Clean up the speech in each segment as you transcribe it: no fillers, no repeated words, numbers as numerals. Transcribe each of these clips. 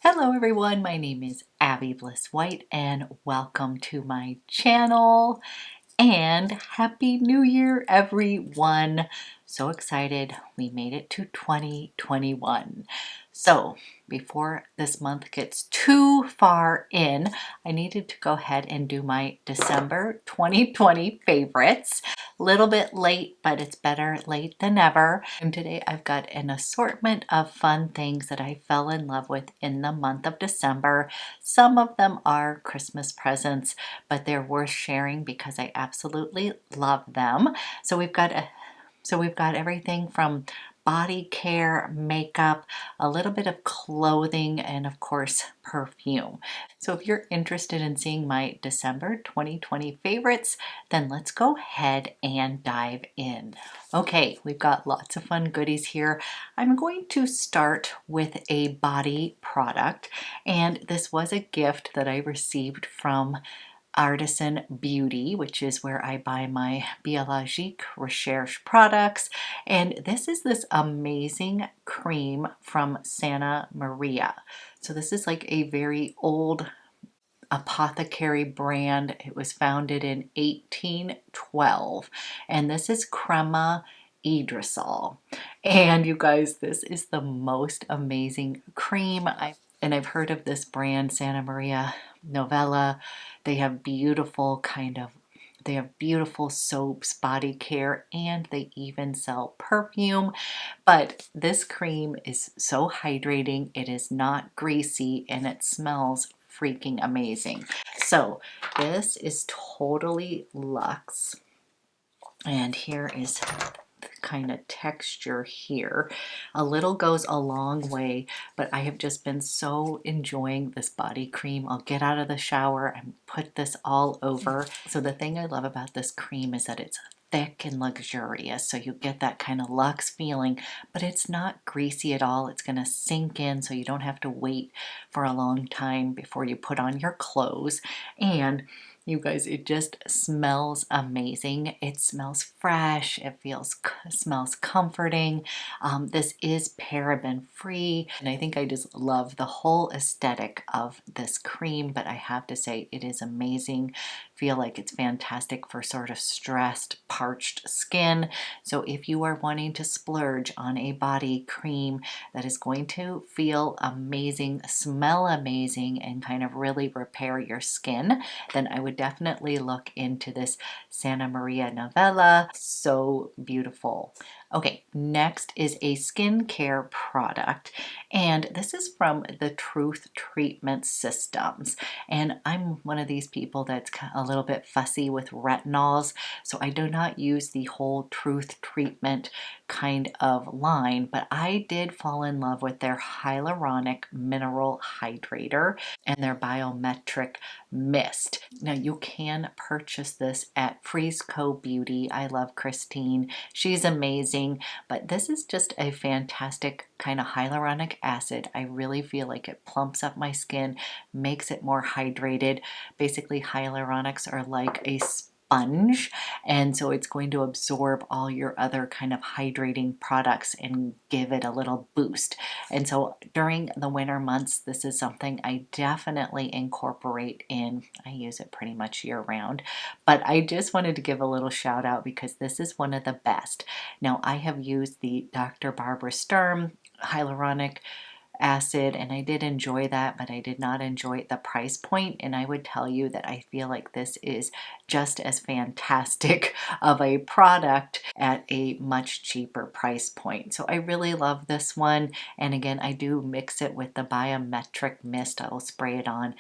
Hello everyone, my name is Abby Bliss White and welcome to my channel and Happy New Year everyone. So excited we made it to 2021. So before this month gets too far in, I needed to go ahead and do my December 2020 favorites. A little bit late, but it's better late than never. And today I've got an assortment of fun things that I fell in love with in the month of December. Some of them are Christmas presents, but they're worth sharing because I absolutely love them. So we've got everything from body care, makeup, a little bit of clothing, and of course perfume. So if you're interested in seeing my December 2020 favorites, then let's go ahead and dive in. Okay, we've got lots of fun goodies here. I'm going to start with a body product, and this was a gift that I received from Artisan Beaute, which is where I buy my Biologique Recherche products. And this is this amazing cream from Santa Maria. So this is like a very old apothecary brand. It was founded in 1812. And this is CREMA Irdrasol. And you guys, this is the most amazing cream. I've heard of this brand, Santa Maria Novella. They have beautiful soaps, body care, and they even sell perfume. But this cream is so hydrating, it is not greasy, and it smells freaking amazing. So this is totally luxe. And here is kind of texture here. A little goes a long way, but I have just been so enjoying this body cream. I'll get out of the shower and put this all over. So the thing I love about this cream is that it's thick and luxurious, so you get that kind of luxe feeling, but it's not greasy at all. It's going to sink in, so you don't have to wait for a long time before you put on your clothes. And you guys, it just smells amazing. It smells fresh. It smells comforting. This is paraben free, and I think I just love the whole aesthetic of this cream, but I have to say it is amazing. Feel like it's fantastic for sort of stressed, parched skin. So if you are wanting to splurge on a body cream that is going to feel amazing, smell amazing, and kind of really repair your skin, then I would definitely look into this Santa Maria Novella. So beautiful. Okay, next is a skincare product, and this is from the Truth Treatment Systems. And I'm one of these people that's a little bit fussy with retinols, so I do not use the whole Truth Treatment kind of line, but I did fall in love with their Hyaluronic Mineral Hydrator and their Biometric Mist. Now you can purchase this at Frisco Beauty. I love Christine. She's amazing, but this is just a fantastic kind of hyaluronic acid. I really feel like it plumps up my skin, makes it more hydrated. Basically, hyaluronics are like a sponge, and so it's going to absorb all your other kind of hydrating products and give it a little boost. And so during the winter months, this is something I definitely incorporate in. I use it pretty much year round, but I just wanted to give a little shout out because this is one of the best. Now I have used the Dr. Barbara Sturm hyaluronic acid, and I did enjoy that, but I did not enjoy the price point. And I would tell you that I feel like this is just as fantastic of a product at a much cheaper price point. So I really love this one. And again, I do mix it with the Biometric Mist. I will spray it on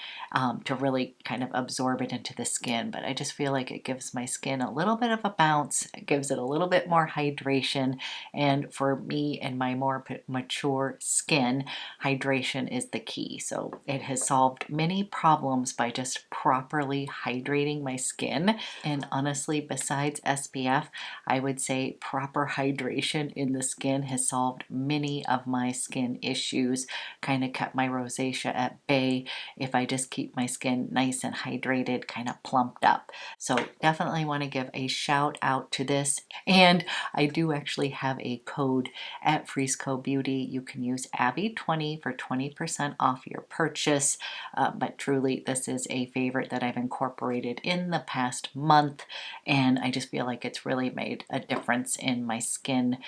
to really kind of absorb it into the skin. But I just feel like it gives my skin a little bit of a bounce. It gives it a little bit more hydration. And for me and my more mature skin, hydration is the key. So it has solved many problems by just properly hydrating my skin. And honestly, besides SPF, I would say proper hydration in the skin has solved many of my skin issues, kind of kept my rosacea at bay if I just keep my skin nice and hydrated, kind of plumped up. So definitely want to give a shout out to this. And I do actually have a code at Frisco Beauty. You can use Abby20 20 for 20% off your purchase. But truly, this is a favorite that I've incorporated in the past month, and I just feel like it's really made a difference in my skin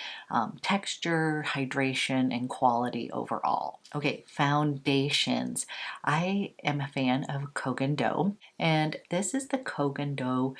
texture, hydration, and quality overall. Okay, foundations. I am a fan of Kogan Do, and this is the Kogan Do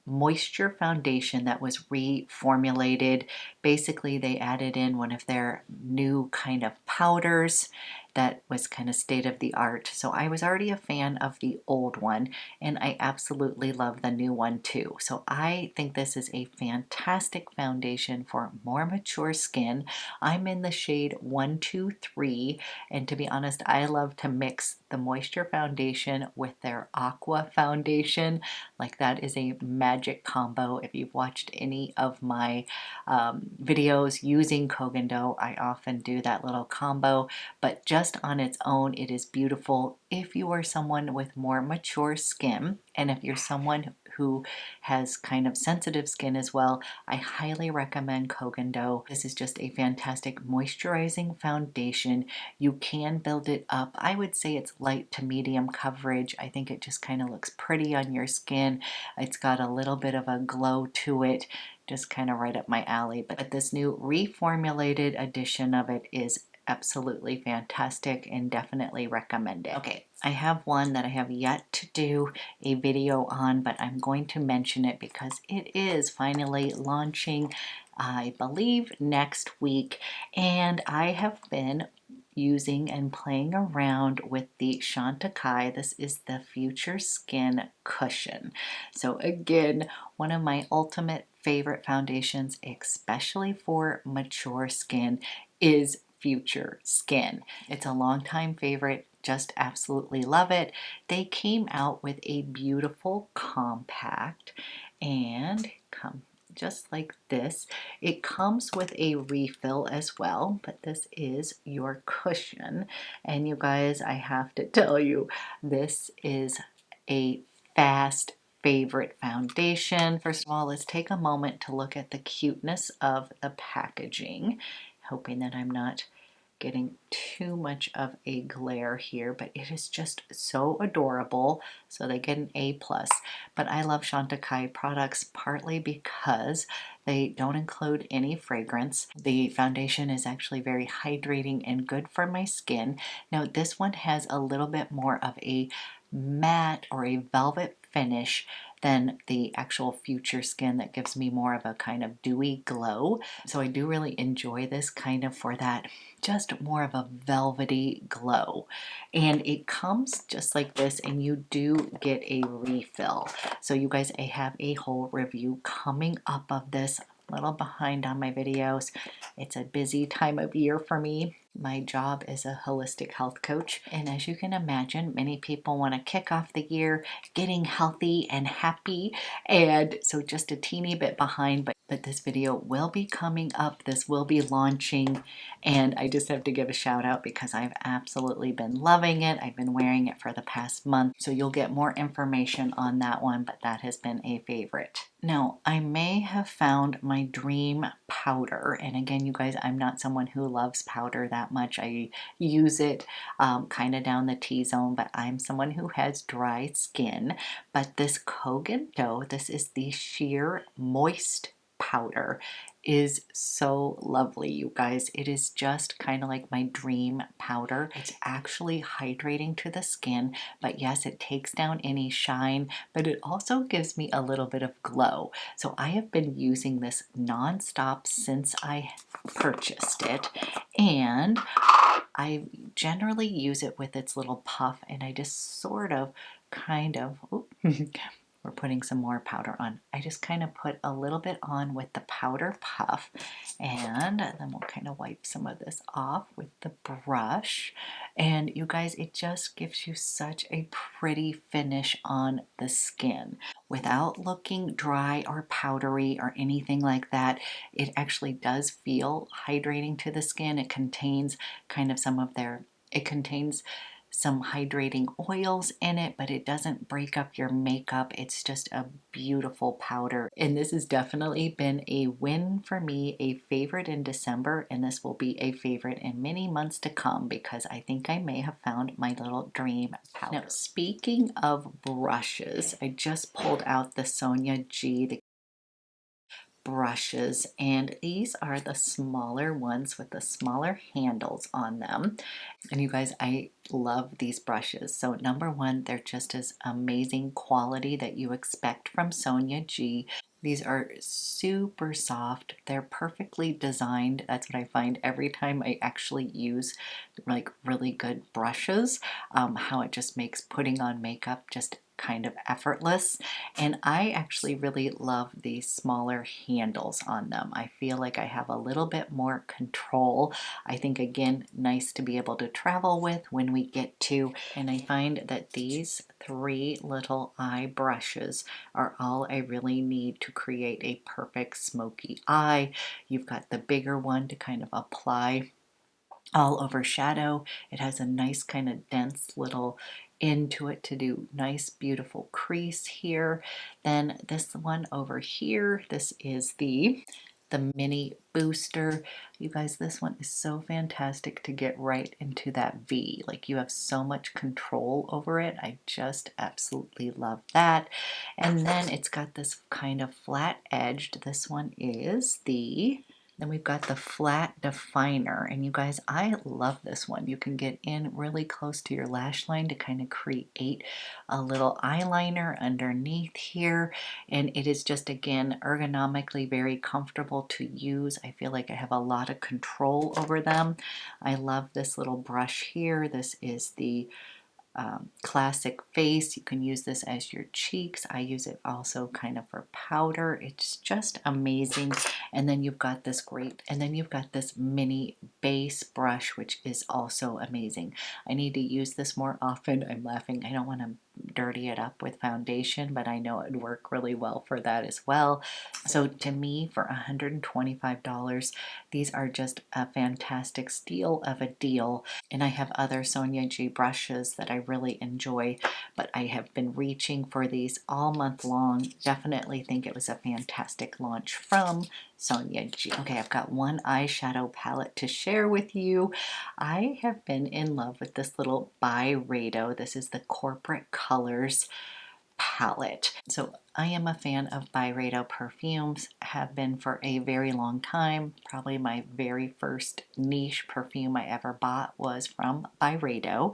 moisture foundation that was reformulated. Basically, they added in one of their new kind of powders that was kind of state of the art. So I was already a fan of the old one, and I absolutely love the new one too. So I think this is a fantastic foundation for more mature skin. I'm in the shade 123, and to be honest, I love to mix the moisture foundation with their aqua foundation. Like, that is a magic combo. If you've watched any of my videos using Kogan Do, I often do that little combo, but just on its own, it is beautiful if you are someone with more mature skin, and if you're someone who has kind of sensitive skin as well, I highly recommend Kogan Do. This is just a fantastic moisturizing foundation. You can build it up. I would say it's light to medium coverage. I think it just kind of looks pretty on your skin. It's got a little bit of a glow to it, just kind of right up my alley. But this new reformulated edition of it is absolutely fantastic and definitely recommend it. Okay, I have one that I have yet to do a video on, but I'm going to mention it because it is finally launching, I believe, next week, and I have been using and playing around with the CHANTECAILLE. This is the Future Skin Cushion. So again, one of my ultimate favorite foundations, especially for mature skin, is Future Skin. It's a longtime favorite, just absolutely love it. They came out with a beautiful compact, and come just like this. It comes with a refill as well, but this is your cushion. And you guys, I have to tell you, this is a fast favorite foundation. First of all, let's take a moment to look at the cuteness of the packaging, hoping that I'm not getting too much of a glare here, but it is just so adorable. So they get an A+. But I love CHANTECAILLE products partly because they don't include any fragrance. The foundation is actually very hydrating and good for my skin. Now this one has a little bit more of a matte or a velvet finish than the actual Future Skin that gives me more of a kind of dewy glow. So I do really enjoy this kind of for that just more of a velvety glow. And it comes just like this, and you do get a refill. So you guys, I have a whole review coming up of this. A little behind on my videos. It's a busy time of year for me. My job is a holistic health coach, and as you can imagine, many people want to kick off the year getting healthy and happy, and so just a teeny bit behind, but this video will be coming up. This will be launching, and I just have to give a shout out because I've absolutely been loving it. I've been wearing it for the past month, so you'll get more information on that one, but that has been a favorite. Now, I may have found my dream powder, and again, you guys, I'm not someone who loves powder that much. I use it kind of down the T-zone, but I'm someone who has dry skin. But this Kogan Do, this is the Sheer Moist powder, is so lovely, you guys. It is just kind of like my dream powder. It's actually hydrating to the skin, but yes, it takes down any shine, but it also gives me a little bit of glow. So I have been using this non-stop since I purchased it, and I generally use it with its little puff, and I just sort of kind of we're putting some more powder on. I just kind of put a little bit on with the powder puff, and then we'll kind of wipe some of this off with the brush. And you guys, it just gives you such a pretty finish on the skin without looking dry or powdery or anything like that. It actually does feel hydrating to the skin. It contains kind of some of their, it contains some hydrating oils in it, but it doesn't break up your makeup. It's just a beautiful powder. And this has definitely been a win for me, a favorite in December, and this will be a favorite in many months to come because I think I may have found my little dream powder. Now, speaking of brushes, I just pulled out the Sonia G, the brushes, and these are the smaller ones with the smaller handles on them. And you guys, I love these brushes. So number one, they're just as amazing quality that you expect from Sonia G. These are super soft. They're perfectly designed. That's what I find every time I actually use like really good brushes, how it just makes putting on makeup just kind of effortless. And I actually really love these smaller handles on them. I feel like I have a little bit more control. I think, again, nice to be able to travel with when we get to. And I find that these three little eye brushes are all I really need to create a perfect smoky eye. You've got the bigger one to kind of apply all over shadow. It has a nice kind of dense little into it to do nice beautiful crease here. Then this one over here, this is the mini booster. You guys, this one is so fantastic to get right into that V. Like, you have so much control over it. I just absolutely love that. And then it's got this kind of flat edged. This one is the then we've got the flat definer, and you guys, I love this one. You can get in really close to your lash line to kind of create a little eyeliner underneath here, and it is just, again, ergonomically very comfortable to use. I feel like I have a lot of control over them. I love this little brush here. This is the classic face. You can use this as your cheeks. I use it also kind of for powder. It's just amazing. And then you've got this mini base brush, which is also amazing. I need to use this more often. I'm laughing. I don't want to dirty it up with foundation, but I know it would work really well for that as well. So to me, for $125, these are just a fantastic steal of a deal. And I have other Sonia G brushes that I really enjoy, but I have been reaching for these all month long. Definitely think it was a fantastic launch from Sonia G. Okay, I've got one eyeshadow palette to share with you. I have been in love with this little BYREDO. This is the Corporate Colors palette. So I am a fan of BYREDO perfumes, have been for a very long time. Probably my very first niche perfume I ever bought was from BYREDO.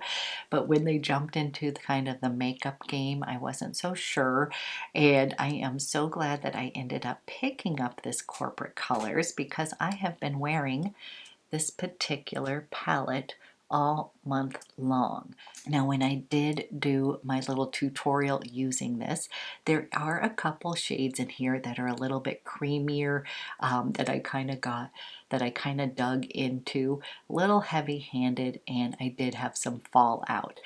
But when they jumped into kind of the makeup game, I wasn't so sure. And I am so glad that I ended up picking up this Corporate Colors because I have been wearing this particular palette all month long. Now, when I did do my little tutorial using this, there are a couple shades in here that are a little bit creamier, that I kind of dug into, a little heavy-handed, and I did have some fallout.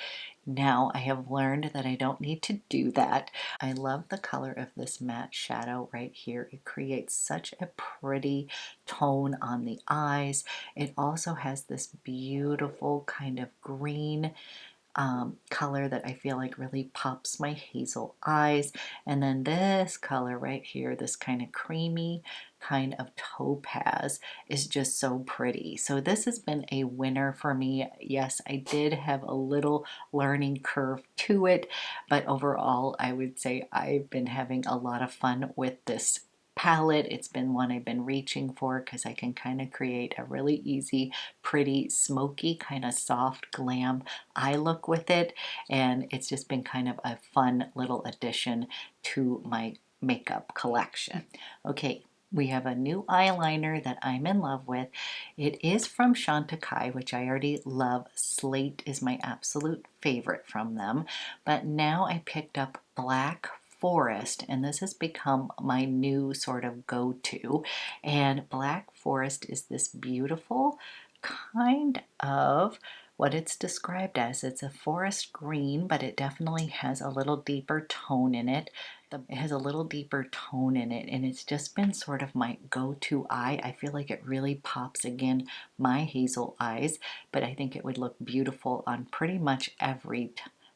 Now I have learned that I don't need to do that. I love the color of this matte shadow right here. It creates such a pretty tone on the eyes. It also has this beautiful kind of green color that I feel like really pops my hazel eyes. And then this color right here, this kind of creamy kind of topaz, is just so pretty. So this has been a winner for me. Yes, I did have a little learning curve to it, but overall I would say I've been having a lot of fun with this palette. It's been one I've been reaching for because I can kind of create a really easy, pretty, smoky, kind of soft glam eye look with it, and it's just been kind of a fun little addition to my makeup collection. Okay, we have a new eyeliner that I'm in love with. It is from CHANTECAILLE, which I already love. Slate is my absolute favorite from them, but now I picked up Black Forest, and this has become my new sort of go-to. And Black Forest is this beautiful kind of what it's described as. It's a forest green, but it definitely has a little deeper tone in it. It has a little deeper tone in it, and it's just been sort of my go-to eye. I feel like it really pops again my hazel eyes, but I think it would look beautiful on pretty much every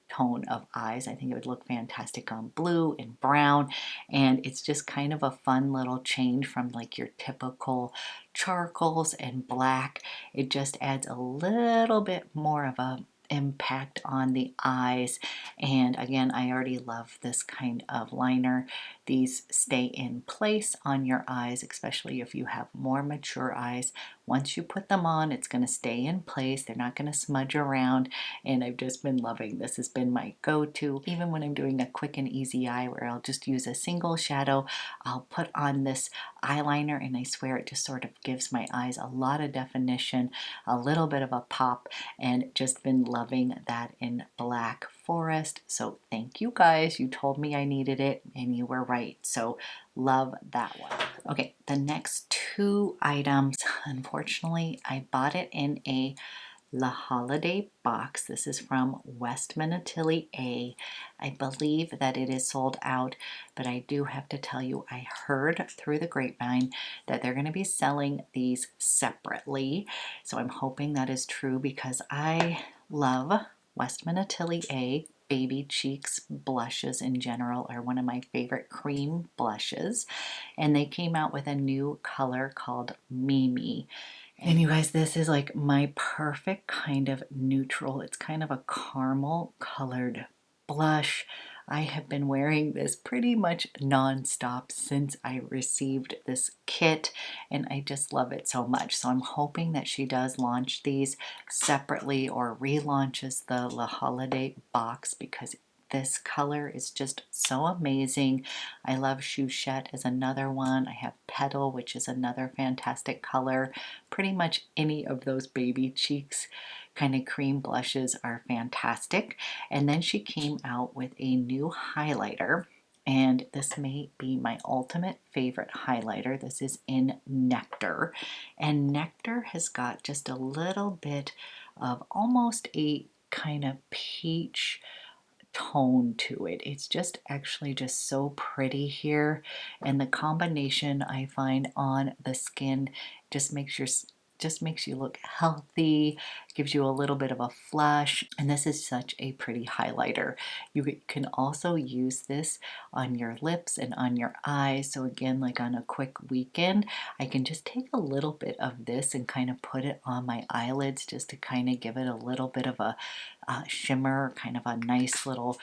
tone of eyes. I think it would look fantastic on blue and brown, and it's just kind of a fun little change from like your typical charcoals and black. It just adds a little bit more of a impact on the eyes. And again, I already love this kind of liner. These stay in place on your eyes, especially if you have more mature eyes. Once you put them on, it's going to stay in place. They're not going to smudge around, and I've just been loving this. Has been my go-to. Even when I'm doing a quick and easy eye where I'll just use a single shadow, I'll put on this eyeliner, and I swear it just sort of gives my eyes a lot of definition, a little bit of a pop, and just been loving that in Black Forest. So thank you guys. You told me I needed it, and you were right. So love that one. Okay, the next two items, unfortunately, I bought it in a La Holiday box. This is from Westman Atelier. I believe that it is sold out, but I do have to tell you, I heard through the grapevine that they're going to be selling these separately. So I'm hoping that is true because I love Westman Atelier. Baby Cheeks blushes in general are one of my favorite cream blushes, and they came out with a new color called Mimi. And you guys, this is like my perfect kind of neutral. It's kind of a caramel colored blush. I have been wearing this pretty much non-stop since I received this kit, and I just love it so much. So I'm hoping that she does launch these separately or relaunches the La Holiday box, because this color is just so amazing. I love Chouchette is another one. I have Petal, which is another fantastic color. Pretty much any of those Baby Cheeks kind of cream blushes are fantastic. And then she came out with a new highlighter, and this may be my ultimate favorite highlighter. This is in Nectar, and Nectar has got just a little bit of almost a kind of peach tone to it. It's just actually just so pretty here, and the combination I find on the skin just makes you look healthy, gives you a little bit of a flush, and this is such a pretty highlighter. You can also use this on your lips and on your eyes. So again, like on a quick weekend, I can just take a little bit of this and kind of put it on my eyelids just to kind of give it a little bit of a shimmer, kind of a nice little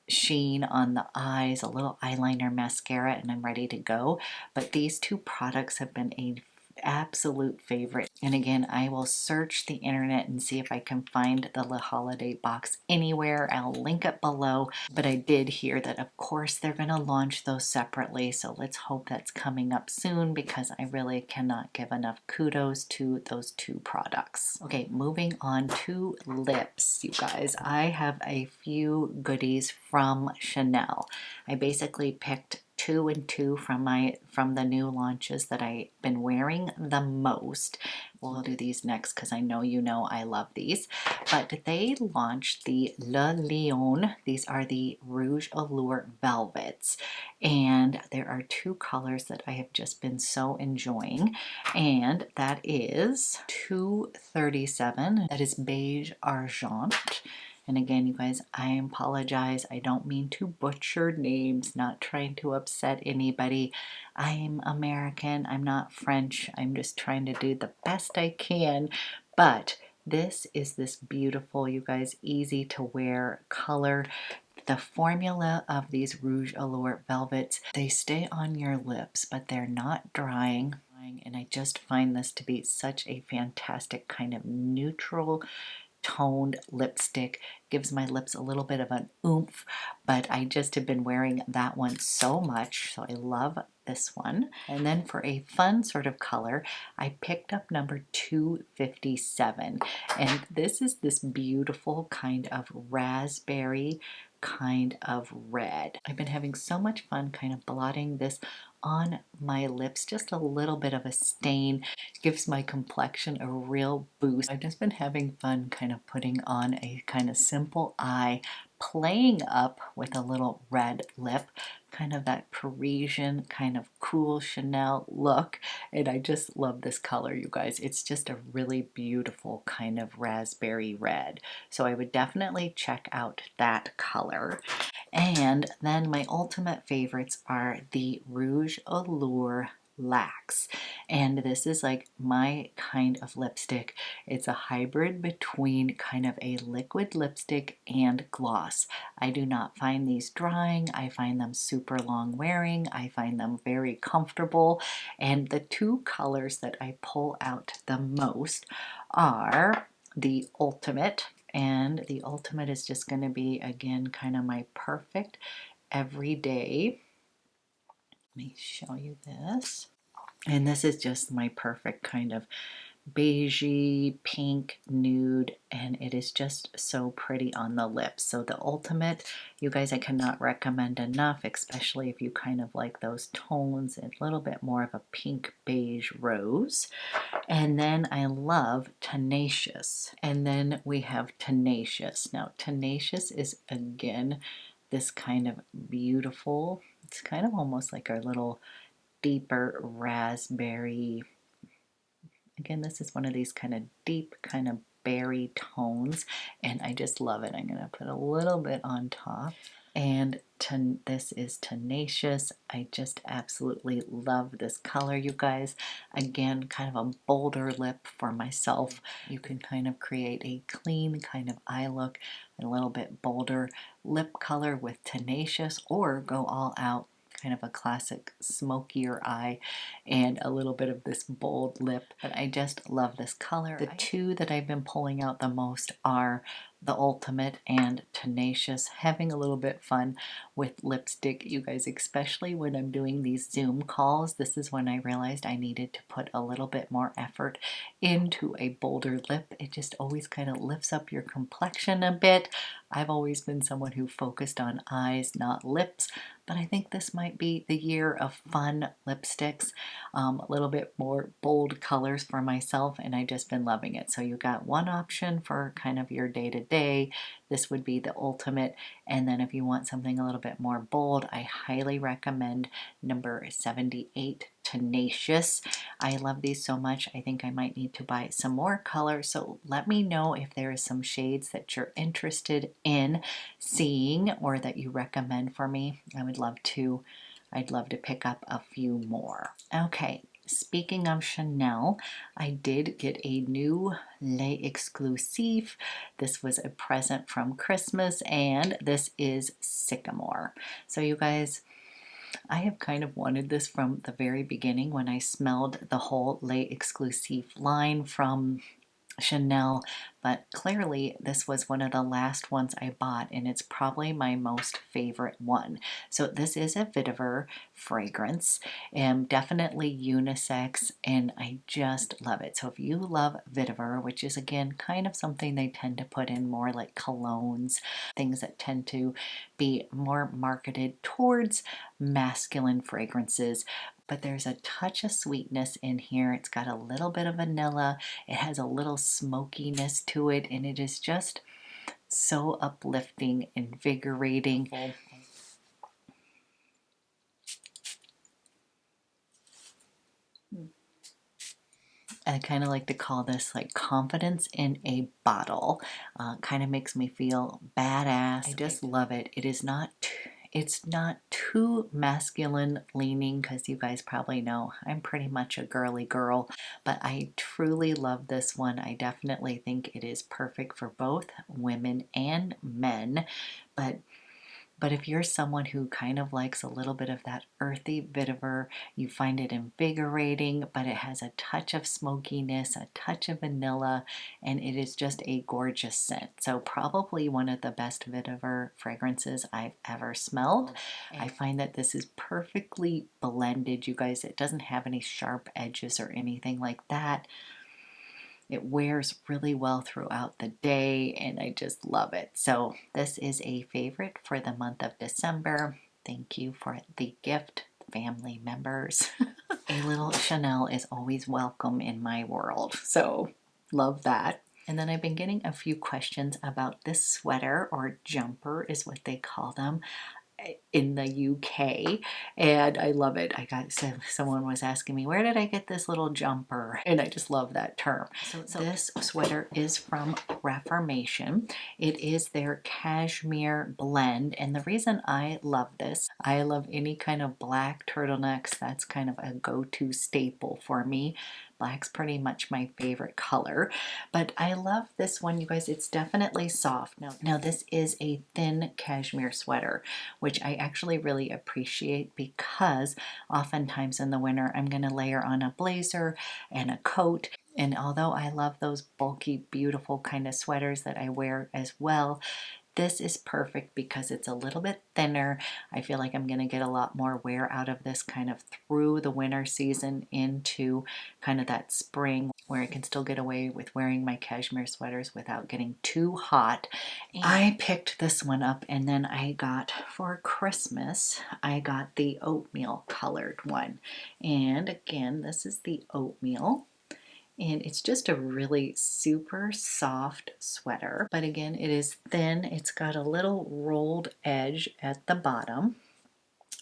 sheen on the eyes, a little eyeliner, mascara, and I'm ready to go. But these two products have been a absolute favorite. And again, I will search the internet and see if I can find the La Holiday box anywhere. I'll link it below. But I did hear that of course they're going to launch those separately, so let's hope that's coming up soon, because I really cannot give enough kudos to those two products. Okay, moving on to lips, you guys. I have a few goodies from Chanel. I basically picked 2 and 2 from the new launches that I've been wearing the most. We'll do these next because I know you know I love these. But they launched the Le Lion. These are the Rouge Allure Velvets. And there are 2 colors that I have just been so enjoying. And that is 237. That is Beige Argent. And again, you guys, I apologize. I don't mean to butcher names, not trying to upset anybody. I'm American. I'm not French. I'm just trying to do the best I can. But this is this beautiful, you guys, easy to wear color. The formula of these Rouge Allure Velvets, they stay on your lips, but they're not drying. And I just find this to be such a fantastic kind of neutral toned lipstick. Gives my lips a little bit of an oomph, but I just have been wearing that one so much, so I love this one. And then for a fun sort of color, I picked up number 257, and this is this beautiful kind of raspberry kind of red. I've been having so much fun kind of blotting this on my lips, just a little bit of a stain, gives my complexion a real boost. I've just been having fun kind of putting on a kind of simple eye, playing up with a little red lip. kind of that Parisian kind of cool Chanel look, and I just love this color, you guys. It's just a really beautiful kind of raspberry red, so I would definitely check out that color. And then my ultimate favorites are the Rouge Allure Lax, and this is like my kind of lipstick. It's a hybrid between kind of a liquid lipstick and gloss. I do not find these drying. I find them super long wearing. I find them very comfortable, and the two colors that I pull out the most are the Ultimate, and the Ultimate is just going to be, again, kind of my perfect everyday. Let me show you this. And this is just my perfect kind of beigey, pink, nude, and it is just so pretty on the lips. So the Ultimate, you guys, I cannot recommend enough, especially if you kind of like those tones, a little bit more of a pink beige rose. And then I love Tenacious. And then we have Tenacious. Now Tenacious is, again, this kind of beautiful, it's kind of almost like our little deeper raspberry. Again, this is one of these kind of deep kind of berry tones, and I just love it. I'm going to put a little bit on top. And this is Tenacious. I just absolutely love this color, you guys. Again, kind of a bolder lip for myself. You can kind of create a clean kind of eye look, a little bit bolder lip color with Tenacious, or go all out, kind of a classic smokier eye and a little bit of this bold lip. But I just love this color. The two that I've been pulling out the most are the Ultimate and Tenacious. Having a little bit fun with lipstick, you guys, especially when I'm doing these Zoom calls. This is when I realized I needed to put a little bit more effort into a bolder lip. It just always kind of lifts up your complexion a bit. I've always been someone who focused on eyes, not lips, but I think this might be the year of fun lipsticks, a little bit more bold colors for myself, and I've just been loving it. So you got one option for kind of your day-to-day. This would be the Ultimate, and then if you want something a little bit more bold, I highly recommend number 78, Tenacious. I love these so much. I think I might need to buy some more color, so let me know if there is some shades that you're interested in seeing or that you recommend for me. I'd love to pick up a few more. Okay, speaking of Chanel, I did get a new Les Exclusifs. This was a present from Christmas, and this is Sycomore. So you guys, I have kind of wanted this from the very beginning when I smelled the whole Les Exclusifs line from Chanel, but clearly this was one of the last ones I bought, and it's probably my most favorite one. So this is a vetiver fragrance, and definitely unisex, and I just love it. So if you love vetiver, which is again kind of something they tend to put in more like colognes, things that tend to be more marketed towards masculine fragrances, but there's a touch of sweetness in here. It's got a little bit of vanilla. It has a little smokiness to it, and it is just so uplifting, invigorating. I kind of like to call this like confidence in a bottle. Kind of makes me feel badass. I just love it. It's not too masculine leaning, because you guys probably know I'm pretty much a girly girl, but I truly love this one. I definitely think it is perfect for both women and men, but if you're someone who kind of likes a little bit of that earthy vetiver, you find it invigorating, but it has a touch of smokiness, a touch of vanilla, and it is just a gorgeous scent. So probably one of the best vetiver fragrances I've ever smelled. I find that this is perfectly blended, you guys. It doesn't have any sharp edges or anything like that. It wears really well throughout the day, and I just love it. So this is a favorite for the month of December. Thank you for the gift, family members. A little Chanel is always welcome in my world, so love that. And then I've been getting a few questions about this sweater, or jumper is what they call them. in the UK, and I love it. Someone was asking me, where did I get this little jumper? And I just love that term. So this sweater is from Reformation. It is their cashmere blend, and the reason I love this, I love any kind of black turtlenecks. That's kind of a go-to staple for me. Black's pretty much my favorite color, but I love this one, you guys. It's definitely soft. Now this is a thin cashmere sweater, which I actually really appreciate, because oftentimes in the winter I'm going to layer on a blazer and a coat. And although I love those bulky, beautiful kind of sweaters that I wear as well, this is perfect because it's a little bit thinner. I feel like I'm going to get a lot more wear out of this kind of through the winter season into kind of that spring, where I can still get away with wearing my cashmere sweaters without getting too hot. And I picked this one up, and then I got, for Christmas, I got the oatmeal colored one. And again, this is the oatmeal. And it's just a really super soft sweater. But again, it is thin. It's got a little rolled edge at the bottom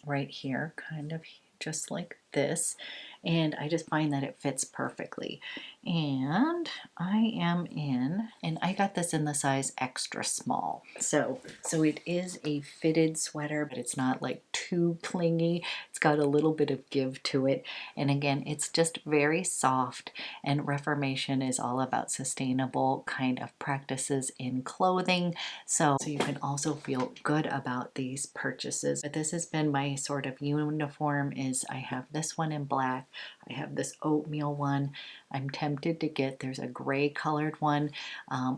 right here, kind of just like this. And I just find that it fits perfectly. And I am in, and I got this in the size extra small. So it is a fitted sweater, but it's not like too clingy. It's got a little bit of give to it. And again, it's just very soft. And Reformation is all about sustainable kind of practices in clothing. So you can also feel good about these purchases. But this has been my sort of uniform. Is I have this one in black. I have this oatmeal one. I'm tempted to get, there's a gray colored one.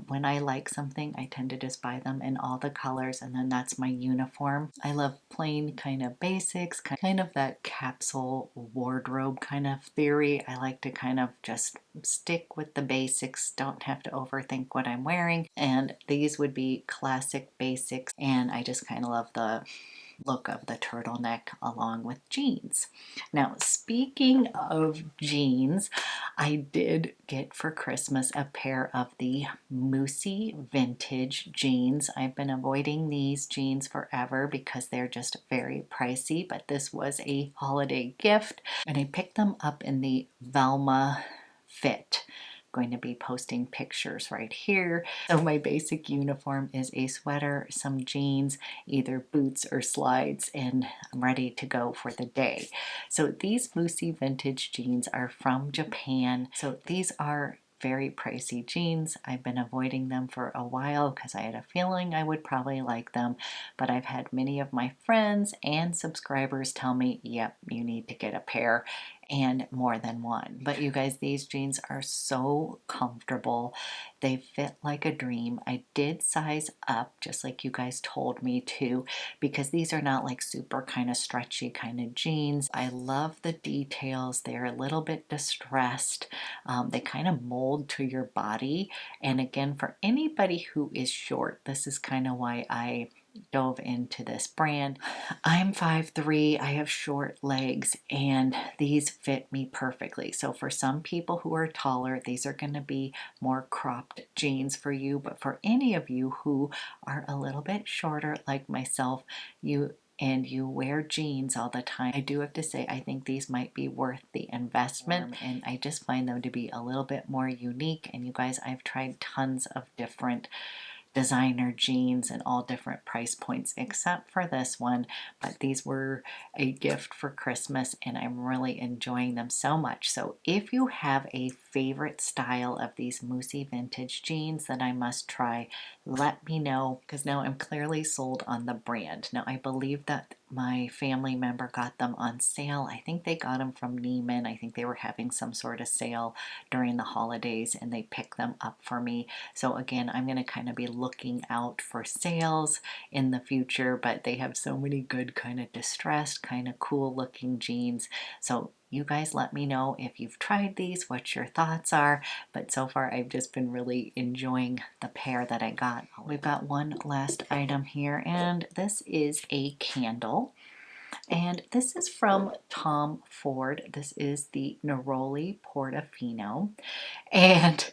When I like something, I tend to just buy them in all the colors, and then that's my uniform. I love plain kind of basics, kind of that capsule wardrobe kind of theory. I like to kind of just stick with the basics, don't have to overthink what I'm wearing. And these would be classic basics, and I just kind of love the look of the turtleneck along with jeans. Now, speaking of jeans, I did get for Christmas a pair of the Moosey vintage jeans. I've been avoiding these jeans forever because they're just very pricey, but this was a holiday gift, and I picked them up in the Velma fit. Going to be posting pictures right here. So my basic uniform is a sweater, some jeans, either boots or slides, and I'm ready to go for the day. So these Moosey vintage jeans are from Japan. So these are very pricey jeans. I've been avoiding them for a while because I had a feeling I would probably like them, but I've had many of my friends and subscribers tell me, yep, you need to get a pair, and more than one. But you guys, these jeans are so comfortable. They fit like a dream. I did size up, just like you guys told me to, because these are not like super kind of stretchy kind of jeans. I love the details. They're a little bit distressed. They kind of mold to your body. And again, for anybody who is short, this is kind of why I dove into this brand. I'm 5'3", I have short legs, and these fit me perfectly. So for some people who are taller, these are going to be more cropped jeans for you. But for any of you who are a little bit shorter like myself, you wear jeans all the time, I do have to say I think these might be worth the investment, and I just find them to be a little bit more unique. And you guys, I've tried tons of different designer jeans and all different price points except for this one, but these were a gift for Christmas and I'm really enjoying them so much. So if you have a favorite style of these Moosey vintage jeans that I must try, let me know, because now I'm clearly sold on the brand. Now I believe that my family member got them on sale. I think they got them from Neiman. I think they were having some sort of sale during the holidays and they picked them up for me. So again, I'm going to kind of be looking out for sales in the future, but they have so many good kind of distressed, kind of cool looking jeans. So you guys let me know if you've tried these, what your thoughts are. But so far I've just been really enjoying the pair that I got. We've got one last item here, and this is a candle. And this is from Tom Ford. This is the Neroli Portofino. And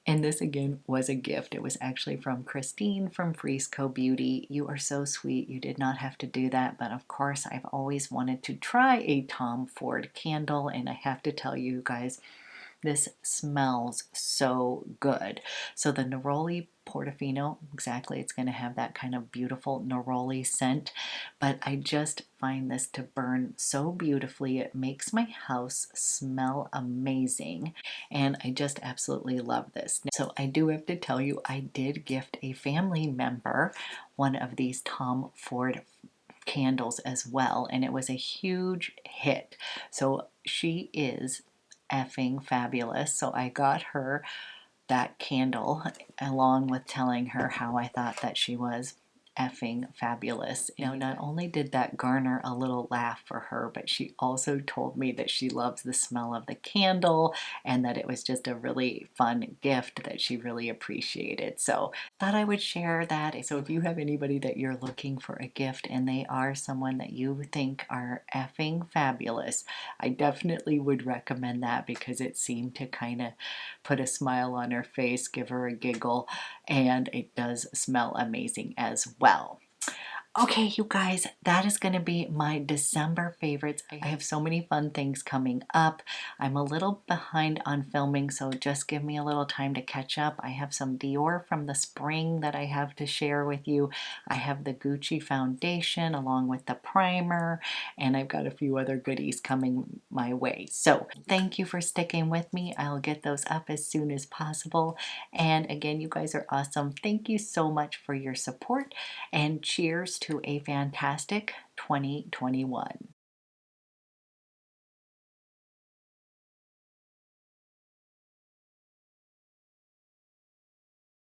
And this again was a gift. It was actually from Christine from Frisco Beauty. You are so sweet. You did not have to do that, but of course I've always wanted to try a Tom Ford candle, and I have to tell you guys, this smells so good. So the Neroli Portofino, exactly, it's going to have that kind of beautiful neroli scent, but I just find this to burn so beautifully. It makes my house smell amazing, and I just absolutely love this. So I do have to tell you, I did gift a family member one of these Tom Ford candles as well, and it was a huge hit. So she is effing fabulous. So I got her that candle along with telling her how I thought that she was effing fabulous. You know, not only did that garner a little laugh for her, but she also told me that she loves the smell of the candle and that it was just a really fun gift that she really appreciated. So thought I would share that. So if you have anybody that you're looking for a gift and they are someone that you think are effing fabulous, I definitely would recommend that, because it seemed to kind of put a smile on her face, give her a giggle, and it does smell amazing as well. Okay, you guys, that is going to be my December favorites. I have so many fun things coming up. I'm a little behind on filming, so just give me a little time to catch up. I have some Dior from the spring that I have to share with you. I have the Gucci foundation along with the primer, and I've got a few other goodies coming my way. So thank you for sticking with me. I'll get those up as soon as possible. And again, you guys are awesome. Thank you so much for your support, and cheers to a fantastic 2021.